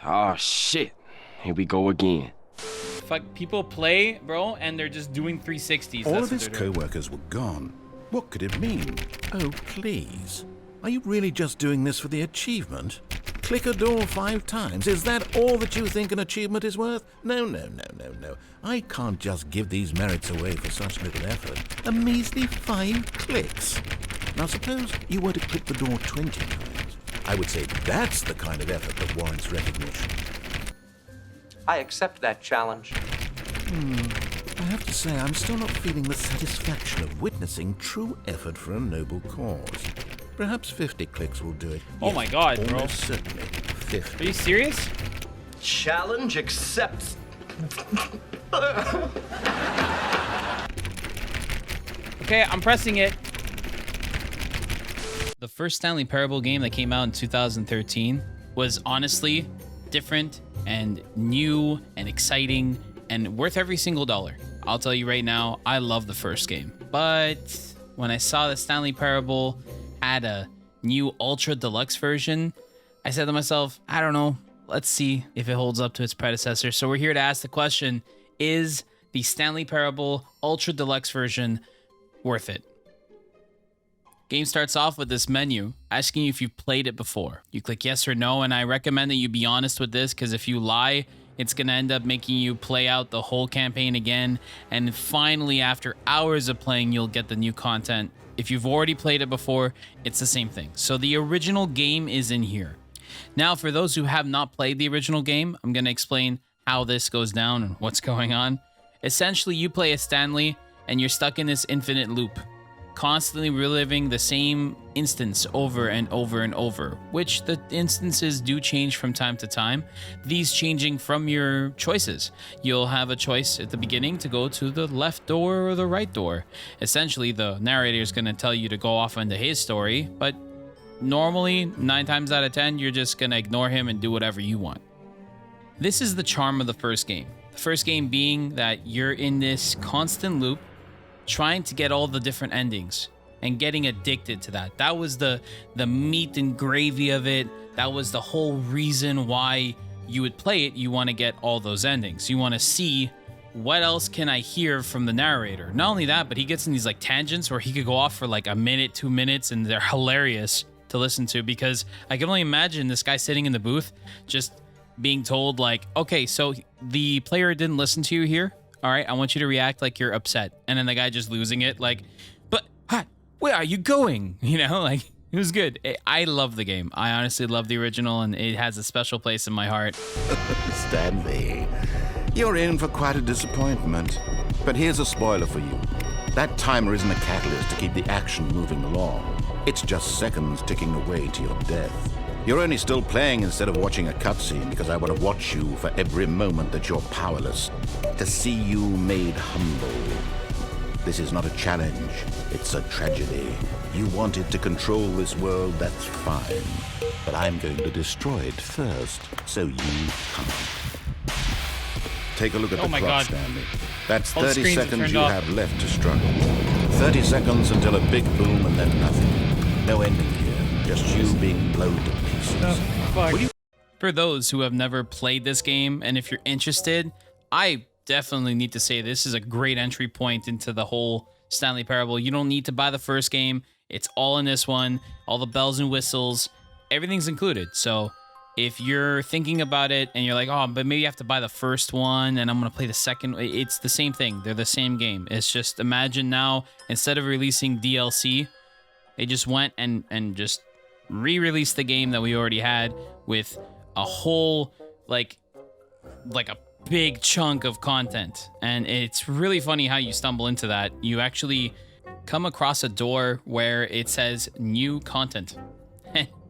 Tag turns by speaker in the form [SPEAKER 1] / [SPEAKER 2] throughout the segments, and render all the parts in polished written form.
[SPEAKER 1] Oh, shit. Here we go again.
[SPEAKER 2] Fuck, people play, bro, and they're just doing 360s.
[SPEAKER 3] All of his co-workers were gone. What could it mean? Oh, please. Are you really just doing this for the achievement? Click a door 5 times. Is that all that you think an achievement is worth? No. I can't just give these merits away for such little effort. A measly 5 clicks. Now suppose you were to click the door 20 times. I would say that's the kind of effort that warrants recognition.
[SPEAKER 4] I accept that challenge.
[SPEAKER 3] I have to say, I'm still not feeling the satisfaction of witnessing true effort for a noble cause. Perhaps 50 clicks will do it.
[SPEAKER 2] Oh my god, bro.
[SPEAKER 3] Almost certainly 50.
[SPEAKER 2] Are you serious?
[SPEAKER 4] Challenge accepts.
[SPEAKER 2] Okay, I'm pressing it. The first Stanley Parable game that came out in 2013 was honestly different and new and exciting and worth every single dollar. I'll tell you right now, I love the first game. But when I saw that Stanley Parable had a new Ultra Deluxe version, I said to myself, I don't know, let's see if it holds up to its predecessor. So we're here to ask the question, is the Stanley Parable Ultra Deluxe version worth it? Game starts off with this menu asking you if you've played it before. You click yes or no, and I recommend that you be honest with this, because if you lie, it's going to end up making you play out the whole campaign again, and finally, after hours of playing, you'll get the new content. If you've already played it before, it's the same thing. So the original game is in here. Now, for those who have not played the original game, I'm going to explain how this goes down and what's going on. Essentially, you play as Stanley, and you're stuck in this infinite loop, constantly reliving the same instance over and over and over, which the instances do change from time to time, these changing from your choices. You'll have a choice at the beginning to go to the left door or the right door. Essentially, the narrator is going to tell you to go off into his story, but normally, 9 times out of 10, you're just going to ignore him and do whatever you want. This is the charm of the first game. The first game being that you're in this constant loop, trying to get all the different endings and getting addicted to that. That was the meat and gravy of it. That was the whole reason why you would play it. You want to get all those endings. You want to see what else can I hear from the narrator. Not only that, but he gets in these like tangents where he could go off for like a minute, 2 minutes, and they're hilarious to listen to, because I can only imagine this guy sitting in the booth just being told like, okay, so the player didn't listen to you here. All right, I want you to react like you're upset. And then the guy just losing it, like, but hi, where are you going? You know, like, it was good. I love the game. I honestly love the original, and it has a special place in my heart.
[SPEAKER 3] Stanley, you're in for quite a disappointment. But here's a spoiler for you. That timer isn't a catalyst to keep the action moving along. It's just seconds ticking away to your death. You're only still playing instead of watching a cutscene because I want to watch you for every moment that you're powerless, to see you made humble. This is not a challenge, it's a tragedy. You wanted to control this world, that's fine. But I'm going to destroy it first, so you can't. Take a look at the clock, Stanley. That's 30 seconds you have left to struggle. 30 seconds until a big boom and then nothing. No ending here, just you being blown to pieces.
[SPEAKER 2] For those who have never played this game, and if you're interested, I definitely need to say this is a great entry point into the whole Stanley Parable. You don't need to buy the first game. It's all in this one. All the bells and whistles, everything's included. So if you're thinking about it and you're like, oh, but maybe you have to buy the first one and I'm going to play the second, it's the same thing. They're the same game. It's just, imagine now, instead of releasing DLC, they just went and just re-released the game that we already had with a whole, like a big chunk of content. And it's really funny how you stumble into that. You actually come across a door where it says new content.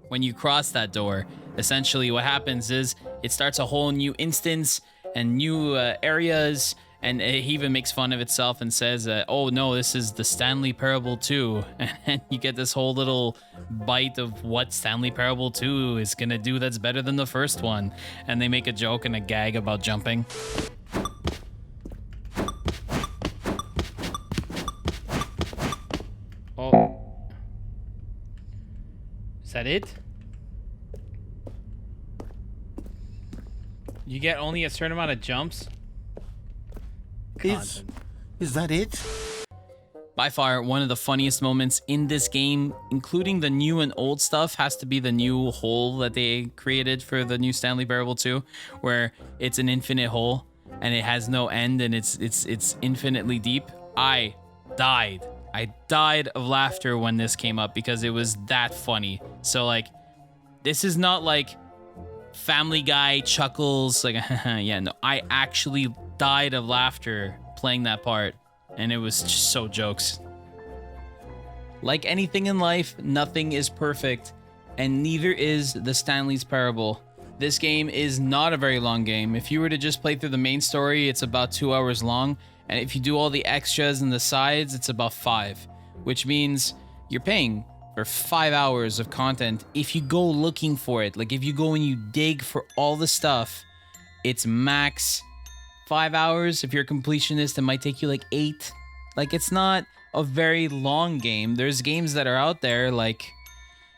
[SPEAKER 2] When you cross that door, essentially what happens is it starts a whole new instance and new areas, and it even makes fun of itself and says, oh no, this is the Stanley Parable 2. And you get this whole little bite of what Stanley Parable 2 is gonna do that's better than the first one. And they make a joke and a gag about jumping. Oh. Is that it? You get only a certain amount of jumps.
[SPEAKER 3] Is that it?
[SPEAKER 2] By far, one of the funniest moments in this game, including the new and old stuff, has to be the new hole that they created for the new Stanley Parable 2, where it's an infinite hole and it has no end and it's infinitely deep. I died of laughter when this came up because it was that funny. So like, this is not like Family Guy chuckles like yeah, no, I actually died of laughter playing that part. And it was just so jokes. Like anything in life, nothing is perfect, and neither is the Stanley's Parable. This game is not a very long game. If you were to just play through the main story, it's about 2 hours long, and if you do all the extras and the sides, it's about 5, which means you're paying for 5 hours of content if you go looking for it. Like if you go and you dig for all the stuff, it's max 5 hours. If you're a completionist, it might take you like 8. Like, it's not a very long game. There's games that are out there like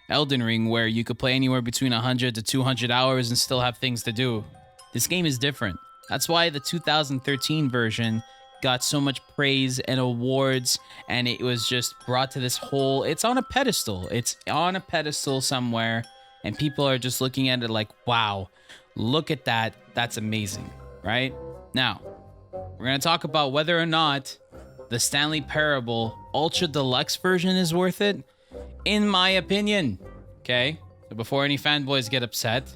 [SPEAKER 2] Elden Ring where you could play anywhere between 100 to 200 hours and still have things to do. This game is different. That's why the 2013 version got so much praise and awards, and it was just brought to this whole... It's on a pedestal. It's on a pedestal somewhere, and people are just looking at it like, wow, look at that. That's amazing, right? Now, we're going to talk about whether or not the Stanley Parable Ultra Deluxe version is worth it. In my opinion, okay? So before any fanboys get upset,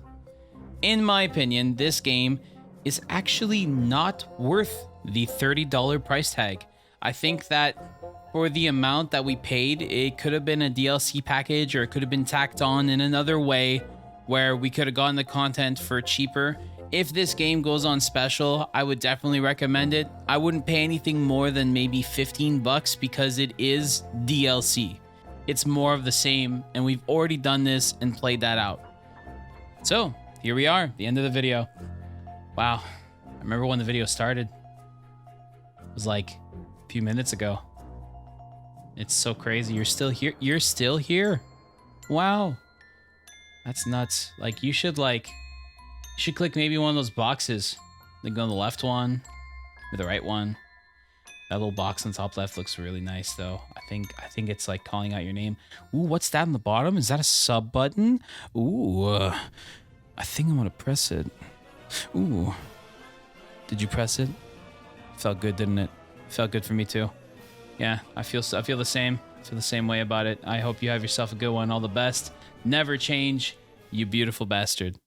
[SPEAKER 2] in my opinion, this game is actually not worth the $30 price tag. I think that for the amount that we paid, it could have been a DLC package, or it could have been tacked on in another way where we could have gotten the content for cheaper. If this game goes on special, I would definitely recommend it. I wouldn't pay anything more than maybe $15 because it is DLC. It's more of the same, and we've already done this and played that out. So, here we are, the end of the video. Wow, I remember when the video started. It was like a few minutes ago. It's so crazy. You're still here. You're still here. Wow. That's nuts. Like, you should click maybe one of those boxes. Then go on the left one or the right one. That little box on top left looks really nice though. I think it's like calling out your name. Ooh, what's that on the bottom? Is that a sub button? Ooh, I think I'm gonna press it. Ooh, did you press it? Felt good, didn't it? Felt good for me too. Yeah, I feel the same. I feel the same way about it. I hope you have yourself a good one. All the best. Never change, you beautiful bastard.